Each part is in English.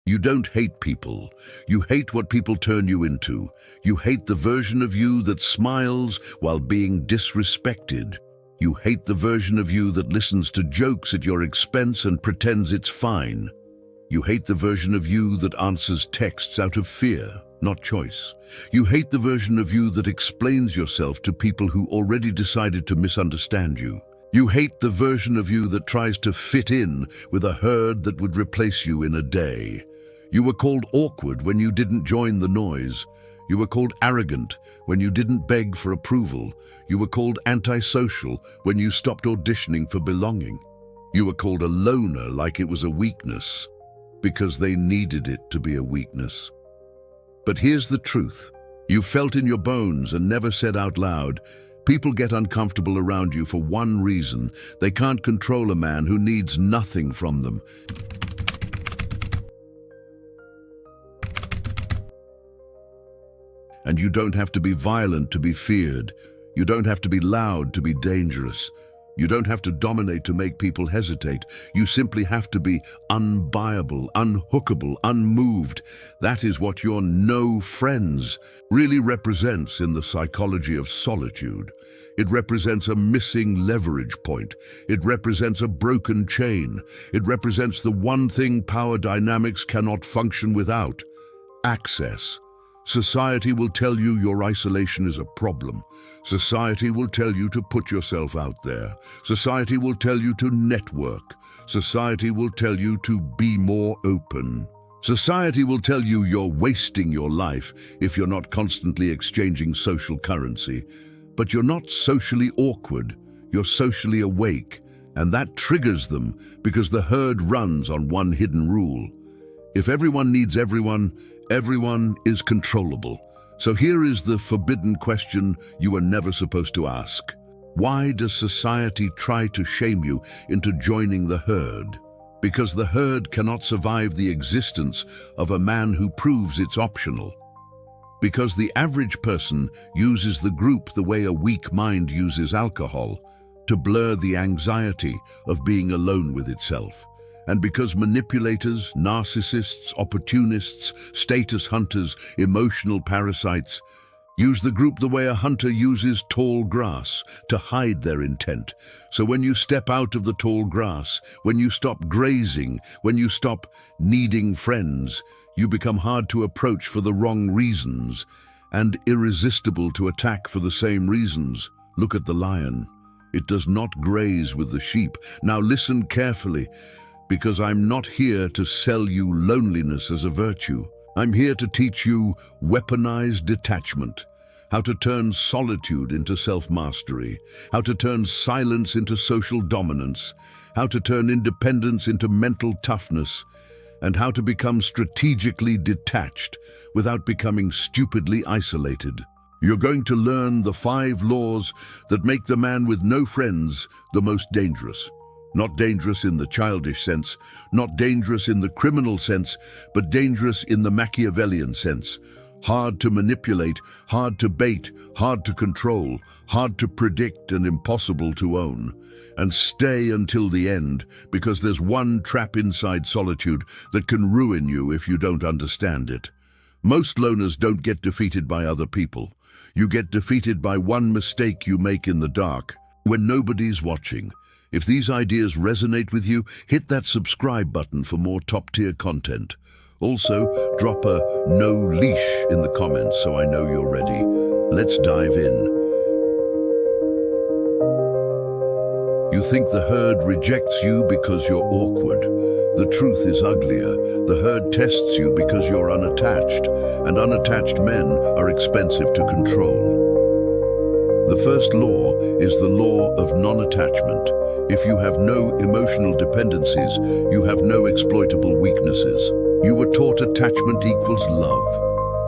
You don't hate people. You hate what people turn you into. You hate the version of you that smiles while being disrespected. You hate the version of you that listens to jokes at your expense and pretends it's fine. You hate the version of you that answers texts out of fear, not choice. You hate the version of you that explains yourself to people who already decided to misunderstand you. You hate the version of you that tries to fit in with a herd that would replace you in a day. You were called awkward when you didn't join the noise. You were called arrogant when you didn't beg for approval. You were called antisocial when you stopped auditioning for belonging. You were called a loner like it was a weakness, because they needed it to be a weakness. But here's the truth. You felt in your bones and never said out loud. People get uncomfortable around you for one reason. They can't control a man who needs nothing from them. And you don't have to be violent to be feared. You don't have to be loud to be dangerous. You don't have to dominate to make people hesitate. You simply have to be unbuyable, unhookable, unmoved. That is what your no friends really represents in the psychology of solitude. It represents a missing leverage point. It represents a broken chain. It represents the one thing power dynamics cannot function without: access. Society will tell you your isolation is a problem. Society will tell you to put yourself out there. Society will tell you to network. Society will tell you to be more open. Society will tell you you're wasting your life if you're not constantly exchanging social currency. But you're not socially awkward, you're socially awake, and that triggers them because the herd runs on one hidden rule. If everyone needs everyone, everyone is controllable. So here is the forbidden question you were never supposed to ask. Why does society try to shame you into joining the herd? Because the herd cannot survive the existence of a man who proves it's optional. Because the average person uses the group the way a weak mind uses alcohol, to blur the anxiety of being alone with itself. And because manipulators, narcissists, opportunists, status hunters, emotional parasites use the group the way a hunter uses tall grass to hide their intent. So when you step out of the tall grass, when you stop grazing, when you stop needing friends, you become hard to approach for the wrong reasons and irresistible to attack for the same reasons. Look at the lion. It does not graze with the sheep. Now listen carefully, because I'm not here to sell you loneliness as a virtue. I'm here to teach you weaponized detachment, how to turn solitude into self-mastery, how to turn silence into social dominance, how to turn independence into mental toughness, and how to become strategically detached without becoming stupidly isolated. You're going to learn the 5 laws that make the man with no friends the most dangerous. Not dangerous in the childish sense, not dangerous in the criminal sense, but dangerous in the Machiavellian sense. Hard to manipulate, hard to bait, hard to control, hard to predict, and impossible to own. And stay until the end, because there's one trap inside solitude that can ruin you if you don't understand it. Most loners don't get defeated by other people. You get defeated by one mistake you make in the dark, when nobody's watching. If these ideas resonate with you, hit that subscribe button for more top-tier content. Also, drop a no leash in the comments so I know you're ready. Let's dive in. You think the herd rejects you because you're awkward. The truth is uglier. The herd tests you because you're unattached, and unattached men are expensive to control. The first law is the law of non-attachment. If you have no emotional dependencies, you have no exploitable weaknesses. You were taught attachment equals love.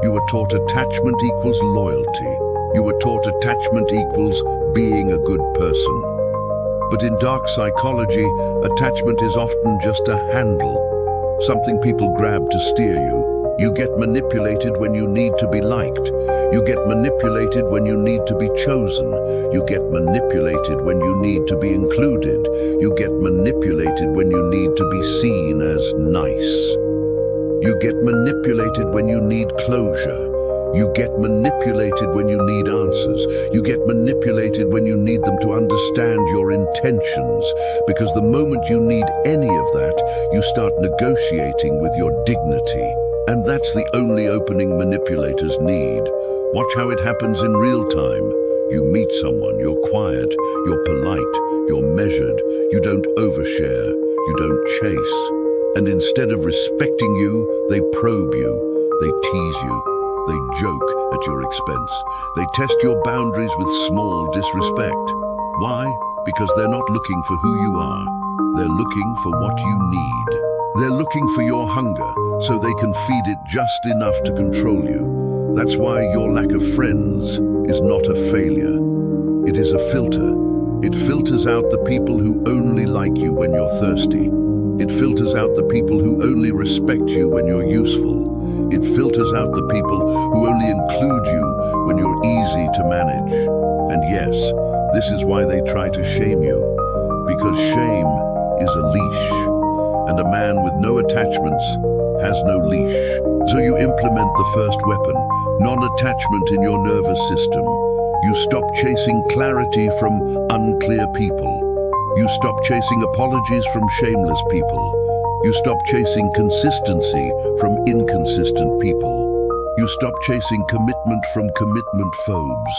You were taught attachment equals loyalty. You were taught attachment equals being a good person. But in dark psychology, attachment is often just a handle, something people grab to steer you. You get manipulated when you need to be liked. You get manipulated when you need to be chosen. You get manipulated when you need to be included. You get manipulated when you need to be seen as nice. You get manipulated when you need closure. You get manipulated when you need answers. You get manipulated when you need them to understand your intentions, because the moment you need any of that, you start negotiating with your dignity. And that's the only opening manipulators need. Watch how it happens in real time. You meet someone, you're quiet, you're polite, you're measured, you don't overshare, you don't chase. And instead of respecting you, they probe you, they tease you, they joke at your expense. They test your boundaries with small disrespect. Why? Because they're not looking for who you are. They're looking for what you need. They're looking for your hunger, so they can feed it just enough to control you. That's why your lack of friends is not a failure. It is a filter. It filters out the people who only like you when you're thirsty. It filters out the people who only respect you when you're useful. It filters out the people who only include you when you're easy to manage. And yes, this is why they try to shame you. Because shame is a leash. And a man with no attachments has no leash. So you implement the first weapon, non-attachment in your nervous system. You stop chasing clarity from unclear people. You stop chasing apologies from shameless people. You stop chasing consistency from inconsistent people. You stop chasing commitment from commitment phobes.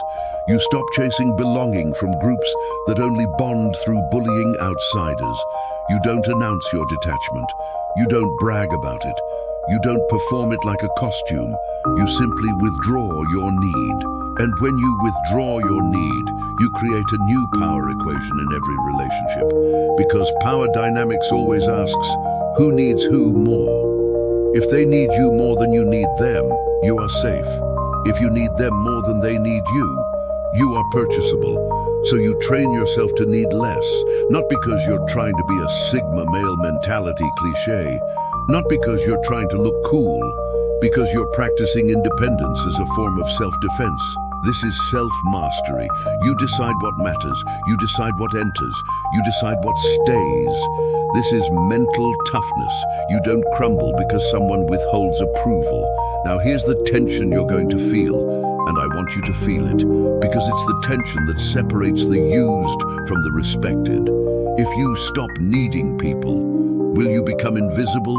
You stop chasing belonging from groups that only bond through bullying outsiders. You don't announce your detachment. You don't brag about it. You don't perform it like a costume. You simply withdraw your need. And when you withdraw your need, you create a new power equation in every relationship. Because power dynamics always asks, who needs who more? If they need you more than you need them, you are safe. If you need them more than they need you are purchasable. So you train yourself to need less, not because you're trying to be a Sigma male mentality cliché, not because you're trying to look cool, because you're practicing independence as a form of self-defense. This is self-mastery. You decide what matters. You decide what enters. You decide what stays. This is mental toughness. You don't crumble because someone withholds approval. Now here's the tension you're going to feel, and I want you to feel it, because it's the tension that separates the used from the respected. If you stop needing people, will you become invisible?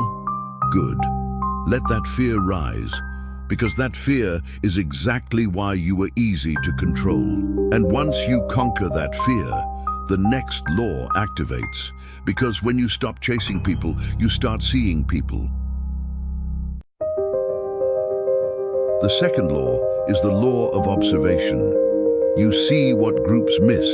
Good. Let that fear rise, because that fear is exactly why you were easy to control. And once you conquer that fear, the next law activates, because when you stop chasing people, you start seeing people. The second law is the law of observation. You see what groups miss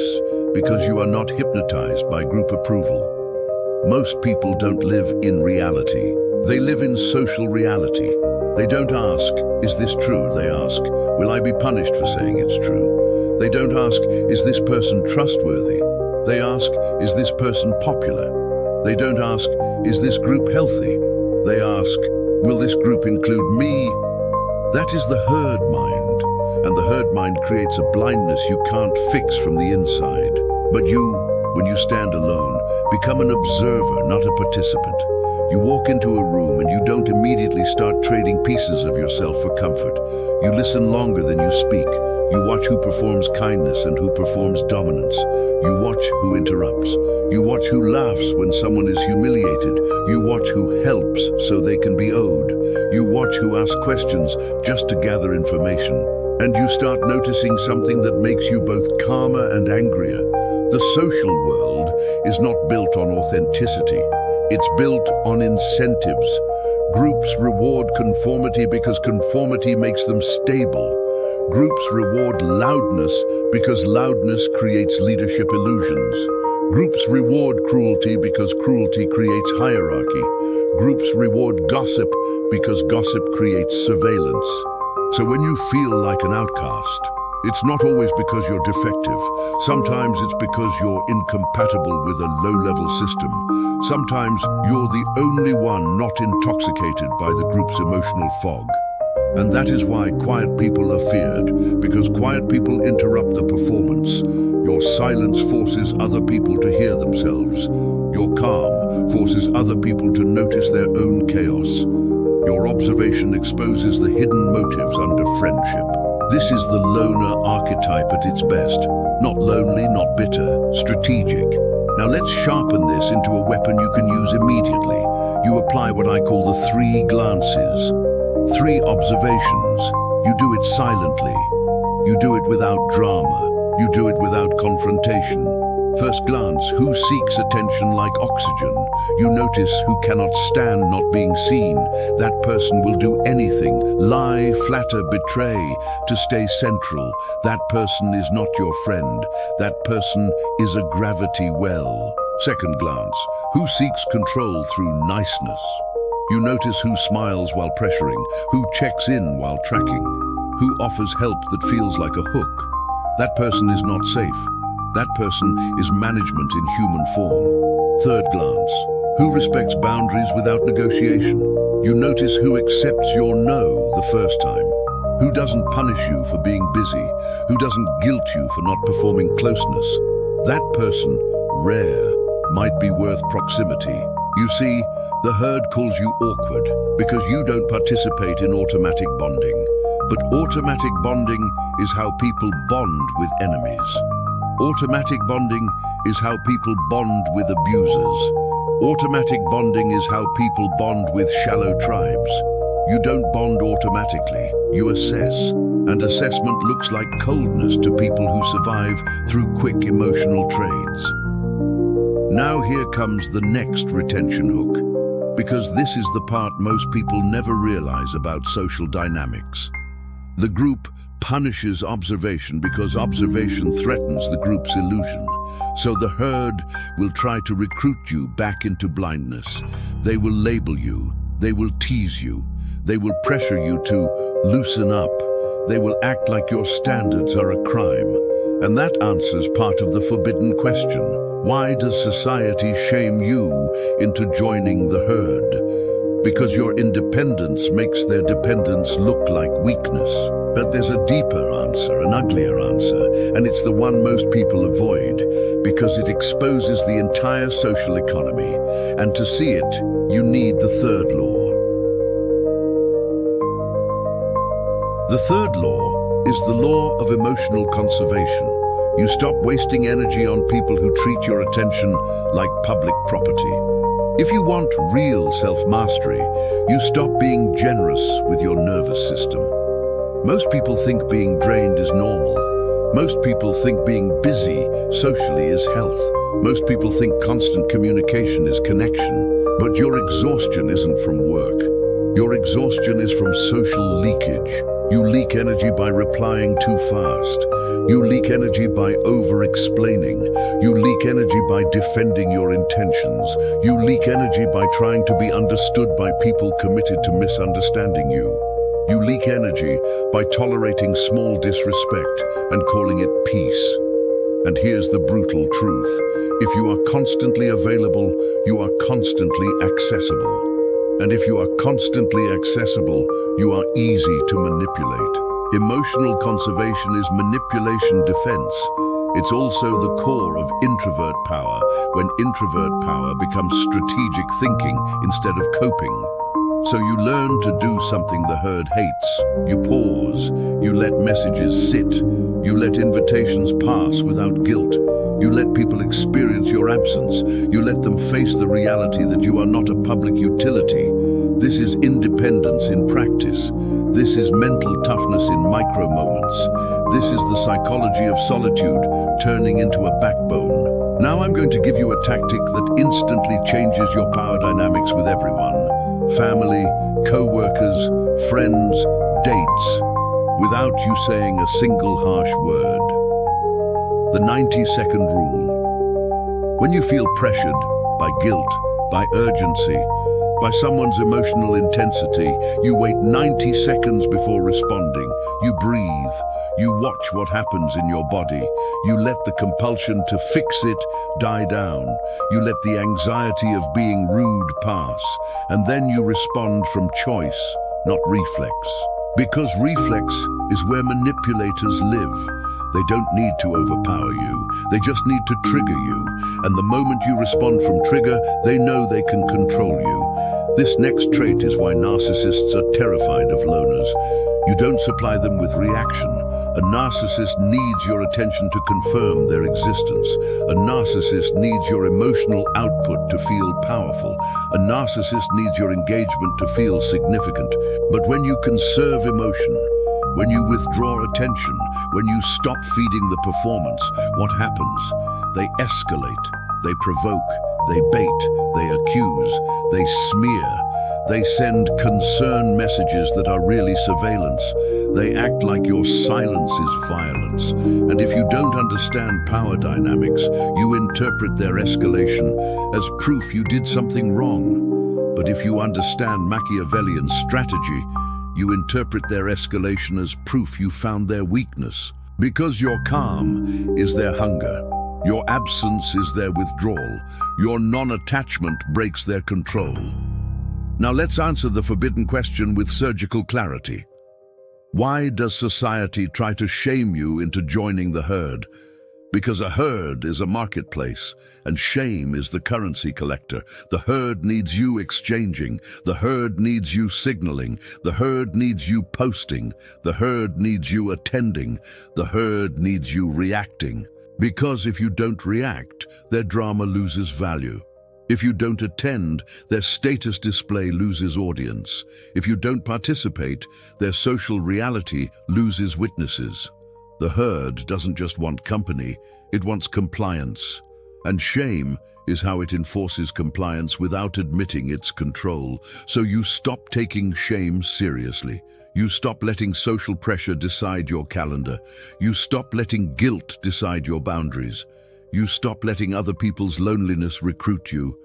because you are not hypnotized by group approval. Most people don't live in reality. They live in social reality. They don't ask, is this true? They ask, will I be punished for saying it's true? They don't ask, is this person trustworthy? They ask, is this person popular? They don't ask, is this group healthy? They ask, will this group include me? That is the herd mind, and the herd mind creates a blindness you can't fix from the inside. But you, when you stand alone, become an observer, not a participant. You walk into a room and you don't immediately start trading pieces of yourself for comfort. You listen longer than you speak. You watch who performs kindness and who performs dominance. You watch who interrupts. You watch who laughs when someone is humiliated. You watch who helps so they can be owed. You watch who asks questions just to gather information. And you start noticing something that makes you both calmer and angrier. The social world is not built on authenticity. It's built on incentives. Groups reward conformity because conformity makes them stable. Groups reward loudness because loudness creates leadership illusions. Groups reward cruelty because cruelty creates hierarchy. Groups reward gossip because gossip creates surveillance. So when you feel like an outcast, it's not always because you're defective. Sometimes it's because you're incompatible with a low-level system. Sometimes you're the only one not intoxicated by the group's emotional fog. And that is why quiet people are feared, because quiet people interrupt the performance. Your silence forces other people to hear themselves. Your calm forces other people to notice their own chaos. Your observation exposes the hidden motives under friendship. This is the loner archetype at its best. Not lonely, not bitter, strategic. Now let's sharpen this into a weapon you can use immediately. You apply what I call the 3 glances. 3 observations. You do it silently. You do it without drama. You do it without confrontation. First glance, who seeks attention like oxygen? You notice who cannot stand not being seen. That person will do anything, lie, flatter, betray, to stay central. That person is not your friend. That person is a gravity well. Second glance, who seeks control through niceness? You notice who smiles while pressuring, who checks in while tracking, who offers help that feels like a hook. That person is not safe. That person is management in human form. Third glance, who respects boundaries without negotiation? You notice who accepts your no the first time, who doesn't punish you for being busy, who doesn't guilt you for not performing closeness. That person, rare, might be worth proximity. You see, the herd calls you awkward because you don't participate in automatic bonding. But automatic bonding is how people bond with enemies. Automatic bonding is how people bond with abusers. Automatic bonding is how people bond with shallow tribes. You don't bond automatically, you assess. And assessment looks like coldness to people who survive through quick emotional trades. Now here comes the next retention hook, because this is the part most people never realize about social dynamics. The group punishes observation because observation threatens the group's illusion. So the herd will try to recruit you back into blindness. They will label you. They will tease you. They will pressure you to loosen up. They will act like your standards are a crime. And that answers part of the forbidden question. Why does society shame you into joining the herd? Because your independence makes their dependence look like weakness. But there's a deeper answer, an uglier answer, and it's the one most people avoid, because it exposes the entire social economy. And to see it, you need the third law. The third law is the law of emotional conservation. You stop wasting energy on people who treat your attention like public property. If you want real self-mastery, you stop being generous with your nervous system. Most people think being drained is normal. Most people think being busy socially is health. Most people think constant communication is connection. But your exhaustion isn't from work. Your exhaustion is from social leakage. You leak energy by replying too fast. You leak energy by over-explaining. You leak energy by defending your intentions. You leak energy by trying to be understood by people committed to misunderstanding you. You leak energy by tolerating small disrespect and calling it peace. And here's the brutal truth. If you are constantly available, you are constantly accessible. And if you are constantly accessible, you are easy to manipulate. Emotional conservation is manipulation defense. It's also the core of introvert power, when introvert power becomes strategic thinking instead of coping. So you learn to do something the herd hates. You pause. You let messages sit. You let invitations pass without guilt. You let people experience your absence. You let them face the reality that you are not a public utility. This is independence in practice. This is mental toughness in micro moments. This is the psychology of solitude turning into a backbone. Now I'm going to give you a tactic that instantly changes your power dynamics with everyone. Family, co-workers, friends, dates, without you saying a single harsh word. The 90-second rule. When you feel pressured by guilt, by urgency, by someone's emotional intensity, you wait 90 seconds before responding. You breathe. You watch what happens in your body. You let the compulsion to fix it die down. You let the anxiety of being rude pass. And then you respond from choice, not reflex. Because reflex is where manipulators live. They don't need to overpower you. They just need to trigger you. And the moment you respond from trigger, they know they can control you. This next trait is why narcissists are terrified of loners. You don't supply them with reaction. A narcissist needs your attention to confirm their existence. A narcissist needs your emotional output to feel powerful. A narcissist needs your engagement to feel significant. But when you conserve emotion, when you withdraw attention, when you stop feeding the performance, what happens? They escalate, they provoke, they bait, they accuse, they smear. They send concern messages that are really surveillance. They act like your silence is violence. And if you don't understand power dynamics, you interpret their escalation as proof you did something wrong. But if you understand Machiavellian strategy, you interpret their escalation as proof you found their weakness. Because your calm is their hunger. Your absence is their withdrawal. Your non-attachment breaks their control. Now let's answer the forbidden question with surgical clarity. Why does society try to shame you into joining the herd? Because a herd is a marketplace, and shame is the currency collector. The herd needs you exchanging. The herd needs you signaling. The herd needs you posting. The herd needs you attending. The herd needs you reacting. Because if you don't react, their drama loses value. If you don't attend, their status display loses audience. If you don't participate, their social reality loses witnesses. The herd doesn't just want company, it wants compliance. And shame is how it enforces compliance without admitting its control. So you stop taking shame seriously. You stop letting social pressure decide your calendar. You stop letting guilt decide your boundaries. You stop letting other people's loneliness recruit you.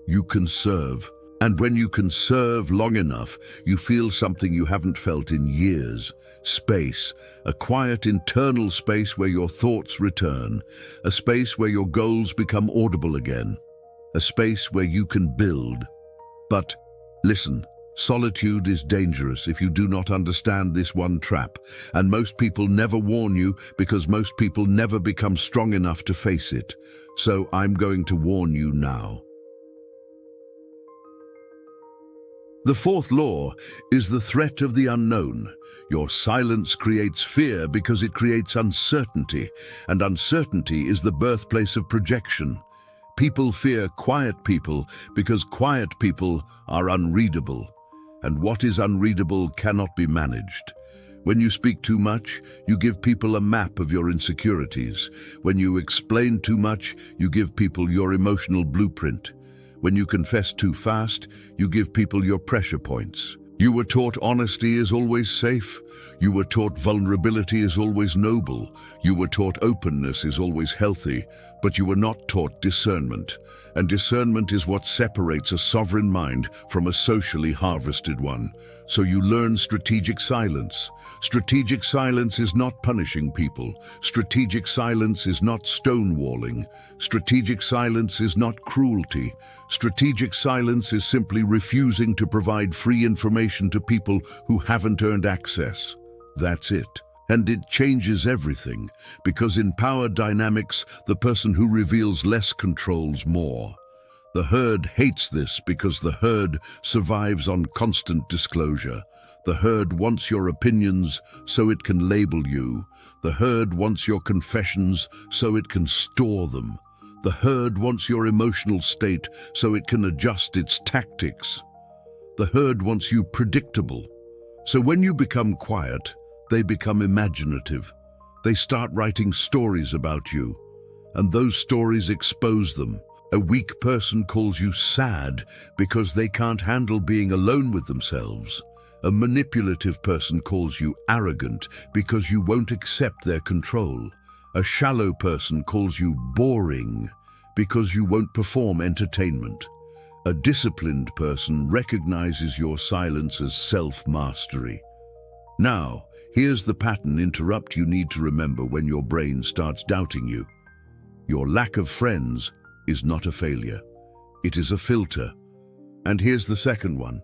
You conserve. And when you conserve long enough, you feel something you haven't felt in years. Space. A quiet internal space where your thoughts return. A space where your goals become audible again. A space where you can build. But listen. Solitude is dangerous if you do not understand this one trap, and most people never warn you because most people never become strong enough to face it. So I'm going to warn you now. The fourth law is the threat of the unknown. Your silence creates fear because it creates uncertainty, and uncertainty is the birthplace of projection. People fear quiet people because quiet people are unreadable. And what is unreadable cannot be managed. When you speak too much, you give people a map of your insecurities. When you explain too much, you give people your emotional blueprint. When you confess too fast, you give people your pressure points. You were taught honesty is always safe. You were taught vulnerability is always noble. You were taught openness is always healthy, but you were not taught discernment. And discernment is what separates a sovereign mind from a socially harvested one. So you learn strategic silence. Strategic silence is not punishing people. Strategic silence is not stonewalling. Strategic silence is not cruelty. Strategic silence is simply refusing to provide free information to people who haven't earned access. That's it. And it changes everything, because in power dynamics, the person who reveals less controls more. The herd hates this because the herd survives on constant disclosure. The herd wants your opinions so it can label you. The herd wants your confessions so it can store them. The herd wants your emotional state so it can adjust its tactics. The herd wants you predictable. So when you become quiet, they become imaginative. They start writing stories about you, and those stories expose them. A weak person calls you sad because they can't handle being alone with themselves. A manipulative person calls you arrogant because you won't accept their control. A shallow person calls you boring because you won't perform entertainment. A disciplined person recognizes your silence as self-mastery. Now, here's the pattern interrupt you need to remember when your brain starts doubting you. Your lack of friends is not a failure. It is a filter. And here's the second one.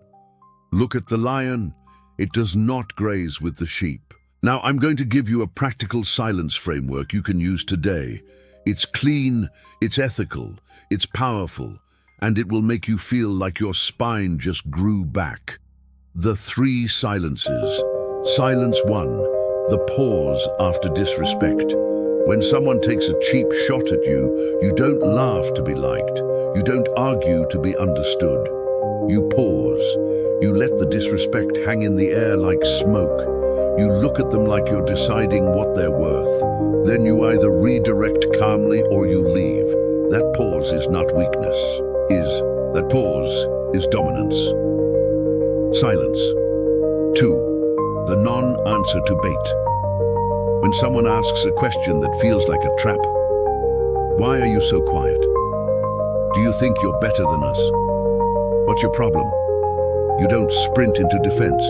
Look at the lion. It does not graze with the sheep. Now, I'm going to give you a practical silence framework you can use today. It's clean, it's ethical, it's powerful, and it will make you feel like your spine just grew back. The 3 silences. Silence 1, the pause after disrespect. When someone takes a cheap shot at you, you don't laugh to be liked. You don't argue to be understood. You pause. You let the disrespect hang in the air like smoke. You look at them like you're deciding what they're worth. Then you either redirect calmly or you leave. That pause is not weakness. That pause is dominance. Silence. 2. The non-answer to bait. When someone asks a question that feels like a trap, why are you so quiet? Do you think you're better than us? What's your problem? You don't sprint into defense.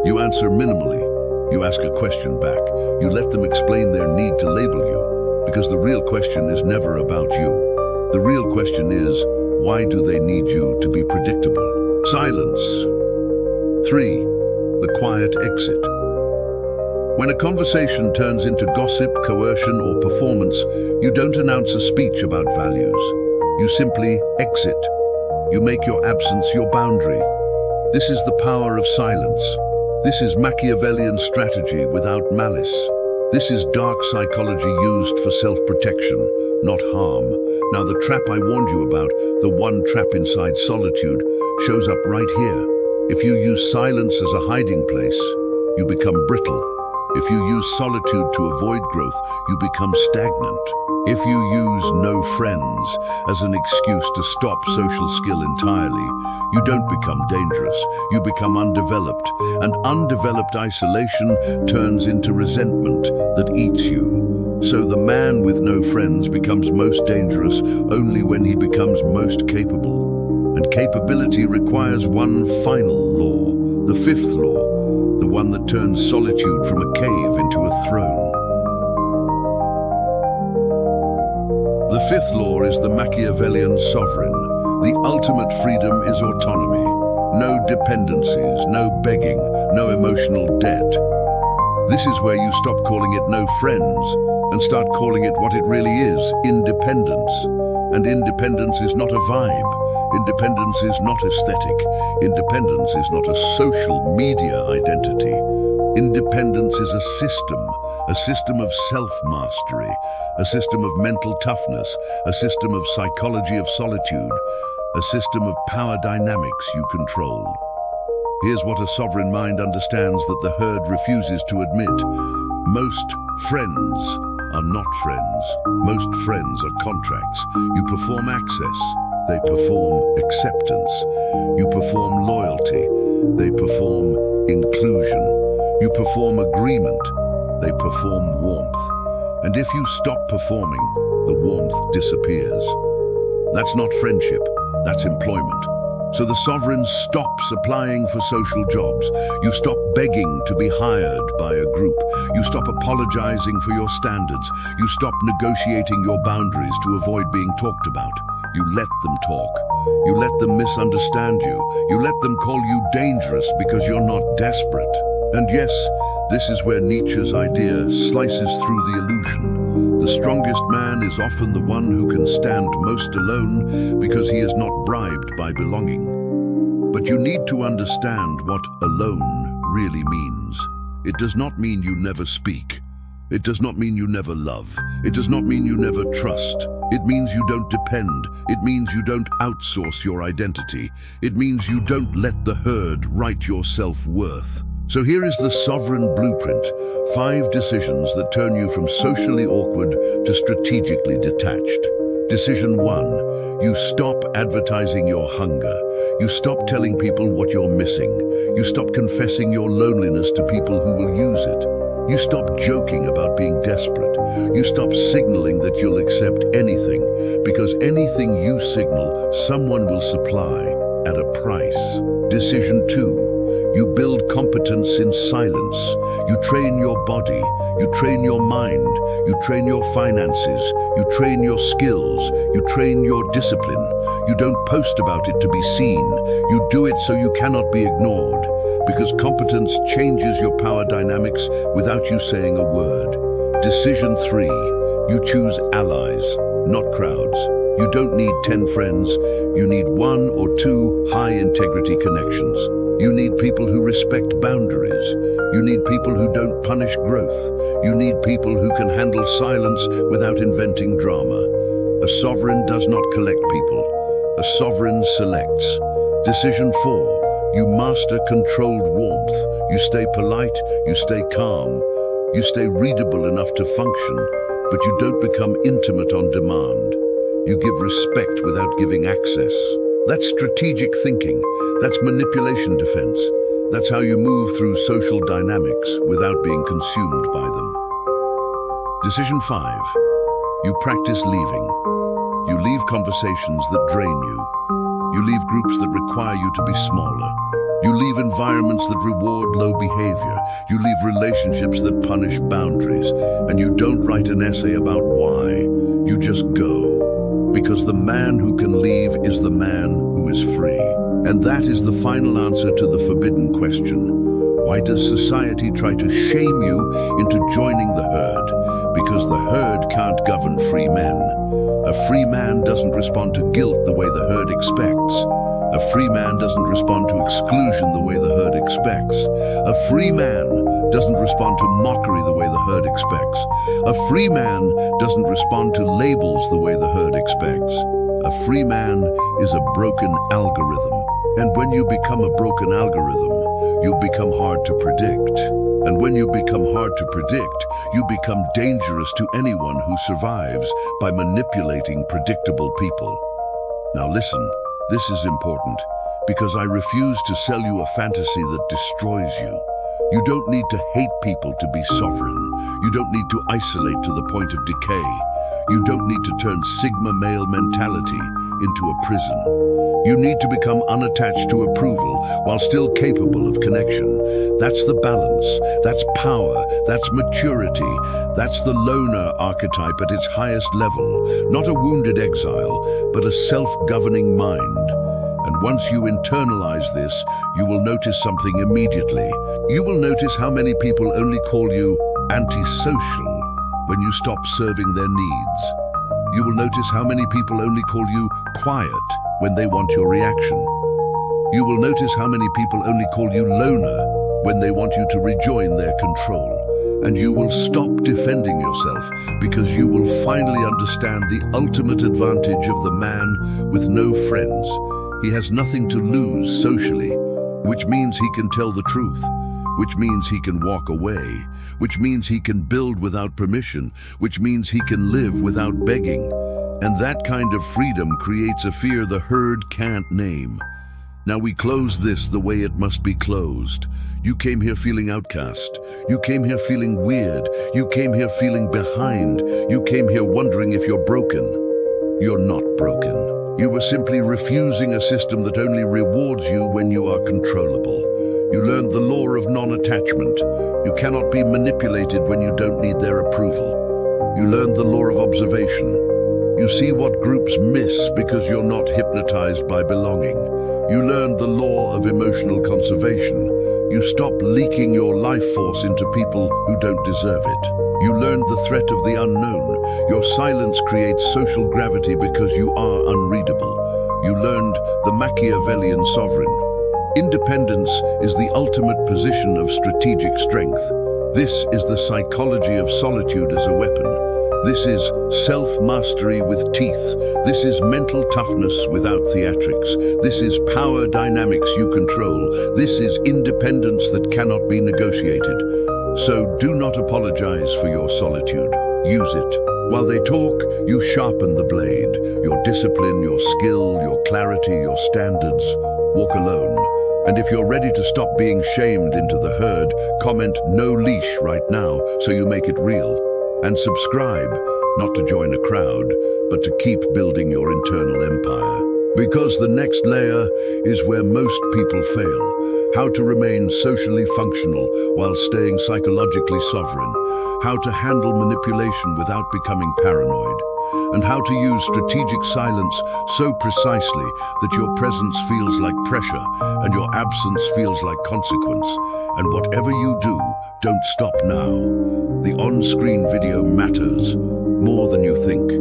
You answer minimally. You ask a question back. You let them explain their need to label you, because the real question is never about you. The real question is, why do they need you to be predictable? Silence. 3. The quiet exit. When a conversation turns into gossip, coercion, or performance, you don't announce a speech about values. You simply exit. You make your absence your boundary. This is the power of silence. This is Machiavellian strategy without malice. This is dark psychology used for self-protection, not harm. Now the trap I warned you about, the one trap inside Solitude, shows up right here. If you use silence as a hiding place, you become brittle. If you use solitude to avoid growth, you become stagnant. If you use no friends as an excuse to stop social skill entirely, you don't become dangerous, you become undeveloped. And undeveloped isolation turns into resentment that eats you. So the man with no friends becomes most dangerous only when he becomes most capable. And capability requires one final law, the 5th law, the one that turns solitude from a cave into a throne. The 5th law is the Machiavellian sovereign. The ultimate freedom is autonomy. No dependencies, no begging, no emotional debt. This is where you stop calling it no friends and start calling it what it really is, independence. And independence is not a vibe. Independence is not aesthetic. Independence is not a social media identity. Independence is a system of self-mastery, a system of mental toughness, a system of psychology of solitude, a system of power dynamics you control. Here's what a sovereign mind understands that the herd refuses to admit. Most friends are not friends. Most friends are contracts. You perform access, they perform acceptance. You perform loyalty, they perform inclusion. You perform agreement, they perform warmth. And if you stop performing, the warmth disappears. That's not friendship, that's employment. So the sovereign stops applying for social jobs. You stop begging to be hired by a group. You stop apologizing for your standards. You stop negotiating your boundaries to avoid being talked about. You let them talk. You let them misunderstand you. You let them call you dangerous because you're not desperate. And yes, this is where Nietzsche's idea slices through the illusion. The strongest man is often the one who can stand most alone because he is not bribed by belonging. But you need to understand what alone really means. It does not mean you never speak. It does not mean you never love. It does not mean you never trust. It means you don't depend. It means you don't outsource your identity. It means you don't let the herd write your self-worth. So here is the sovereign blueprint, 5 decisions that turn you from socially awkward to strategically detached. Decision 1, you stop advertising your hunger. You stop telling people what you're missing. You stop confessing your loneliness to people who will use it. You stop joking about being desperate. You stop signaling that you'll accept anything, because anything you signal, someone will supply at a price. Decision 2, you build competence in silence. You train your body, you train your mind, you train your finances, you train your skills, you train your discipline. You don't post about it to be seen. You do it so you cannot be ignored, because competence changes your power dynamics without you saying a word. Decision 3, you choose allies, not crowds. You don't need 10 friends. You need 1 or 2 high-integrity connections. You need people who respect boundaries. You need people who don't punish growth. You need people who can handle silence without inventing drama. A sovereign does not collect people. A sovereign selects. Decision 4. You master controlled warmth. You stay polite. You stay calm. You stay readable enough to function, but you don't become intimate on demand. You give respect without giving access. That's strategic thinking. That's manipulation defense. That's how you move through social dynamics without being consumed by them. Decision 5. You practice leaving. You leave conversations that drain you. You leave groups that require you to be smaller. You leave environments that reward low behavior. You leave relationships that punish boundaries. And you don't write an essay about why. You just go. Because the man who can leave is the man who is free. And that is the final answer to the forbidden question. Why does society try to shame you into joining the herd? Because the herd can't govern free men. A free man doesn't respond to guilt the way the herd expects. A free man doesn't respond to exclusion the way the herd expects. A free man doesn't respond to mockery the way the herd expects. A free man doesn't respond to labels the way the herd expects. A free man is a broken algorithm. And when you become a broken algorithm, you become hard to predict. And when you become hard to predict, you become dangerous to anyone who survives by manipulating predictable people. Now listen. This is important, because I refuse to sell you a fantasy that destroys you. You don't need to hate people to be sovereign. You don't need to isolate to the point of decay. You don't need to turn Sigma male mentality into a prison. You need to become unattached to approval while still capable of connection. That's the balance. That's power. That's maturity. That's the loner archetype at its highest level. Not a wounded exile, but a self-governing mind. And once you internalize this, you will notice something immediately. You will notice how many people only call you antisocial when you stop serving their needs. You will notice how many people only call you quiet when they want your reaction. You will notice how many people only call you loner when they want you to rejoin their control. And you will stop defending yourself because you will finally understand the ultimate advantage of the man with no friends. He has nothing to lose socially, which means he can tell the truth, which means he can walk away, which means he can build without permission, which means he can live without begging. And that kind of freedom creates a fear the herd can't name. Now we close this the way it must be closed. You came here feeling outcast. You came here feeling weird. You came here feeling behind. You came here wondering if you're broken. You're not broken. You were simply refusing a system that only rewards you when you are controllable. You learned the law of non-attachment. You cannot be manipulated when you don't need their approval. You learned the law of observation. You see what groups miss because you're not hypnotized by belonging. You learned the law of emotional conservation. You stop leaking your life force into people who don't deserve it. You learned the threat of the unknown. Your silence creates social gravity because you are unreadable. You learned the Machiavellian sovereign. Independence is the ultimate position of strategic strength. This is the psychology of solitude as a weapon. This is self-mastery with teeth. This is mental toughness without theatrics. This is power dynamics you control. This is independence that cannot be negotiated. So do not apologize for your solitude. Use it. While they talk, you sharpen the blade. Your discipline, your skill, your clarity, your standards. Walk alone. And if you're ready to stop being shamed into the herd, comment "no leash" right now so you make it real. And subscribe, not to join a crowd, but to keep building your internal empire. Because the next layer is where most people fail. How to remain socially functional while staying psychologically sovereign. How to handle manipulation without becoming paranoid. And how to use strategic silence so precisely that your presence feels like pressure and your absence feels like consequence. And whatever you do, don't stop now. The on-screen video matters more than you think.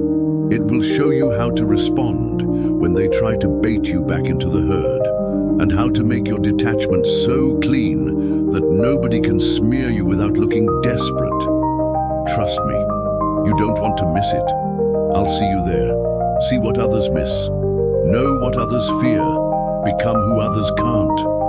It will show you how to respond when they try to bait you back into the herd, and how to make your detachment so clean that nobody can smear you without looking desperate. Trust me, you don't want to miss it. I'll see you there. See what others miss. Know what others fear. Become who others can't.